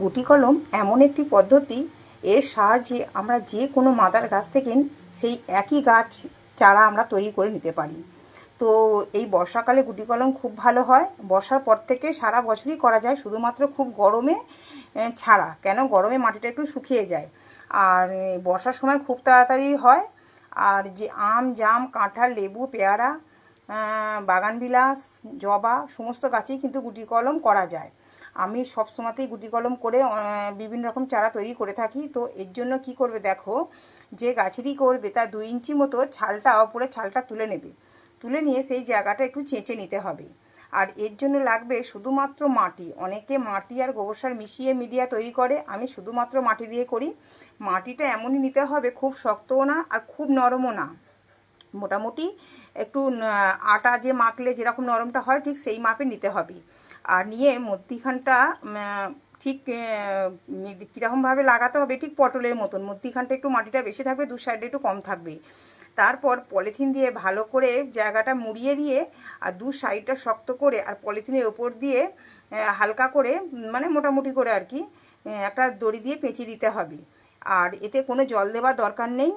গুটি কলম এমন একটি পদ্ধতি, এর সাহায্যে আমরা যে কোনো মাদার গাছ থেকে সেই একই গাছ চারা আমরা তৈরি করে নিতে পারি। তো এই বর্ষাকালে গুটি কলম খুব ভালো হয়। বর্ষার পর থেকে সারা বছরই করা যায়, শুধুমাত্র খুব গরমে ছাড়া, কেন গরমে মাটিটা একটু শুকিয়ে যায়। আর বর্ষার সময় খুব তাড়াতাড়ি হয়। আর যে আম, জাম, কাঁঠাল, লেবু, পেয়ারা, বাগানবিলাস, জবা সমস্ত গাছেই কিন্তু গুটি কলম করা যায়। আমি সব সময়তেই গুটি কলম করে বিভিন্ন রকম চারা তৈরি করে থাকি। তো এর জন্য কি করবে দেখো, যে গাছেরই করবে তার 2 ইঞ্চি মতো ছালটা, ওপরে ছালটা তুলে নেবে। তুলে নিয়ে সেই জায়গাটা একটু চেঁচে নিতে হবে। আর এর জন্য লাগবে শুধুমাত্র মাটি। অনেকে মাটি আর গোবর সার মিশিয়ে মিডিয়া তৈরি করে, আমি শুধুমাত্র মাটি দিয়ে করি। মাটিটা এমনই নিতে হবে, খুব শক্তও না আর খুব নরমও না, মোটামুটি একটু আটা যে মাখলে যেরকম নরমটা হয় ঠিক সেই মাপে নিতে হবে। আর নিয়ে মধ্যিখানটা ঠিক কীরকমভাবে লাগাতে হবে, ঠিক পটলের মতন মধ্যিখানটা একটু মাটিটা বেশি থাকবে, দু সাইডে একটু কম থাকবে। তারপর পলিথিন দিয়ে ভালো করে জায়গাটা মুড়িয়ে দিয়ে আর দু সাইডটা শক্ত করে আর পলিথিনের ওপর দিয়ে হালকা করে, মানে মোটামুটি করে আর কি, একটা দড়ি দিয়ে পেঁচিয়ে দিতে হবে। আর এতে কোনো জল দেওয়ার দরকার নেই।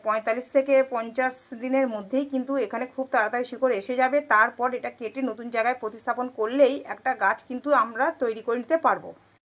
45 থেকে 50 দিনের মধ্যেই কিন্তু এখানে খুব তাড়াতাড়ি শিকড় এসে যাবে। তারপর এটা কেটে নতুন জায়গায় প্রতিস্থাপন করলেই একটা গাছ কিন্তু আমরা তৈরি করে নিতে পারবো।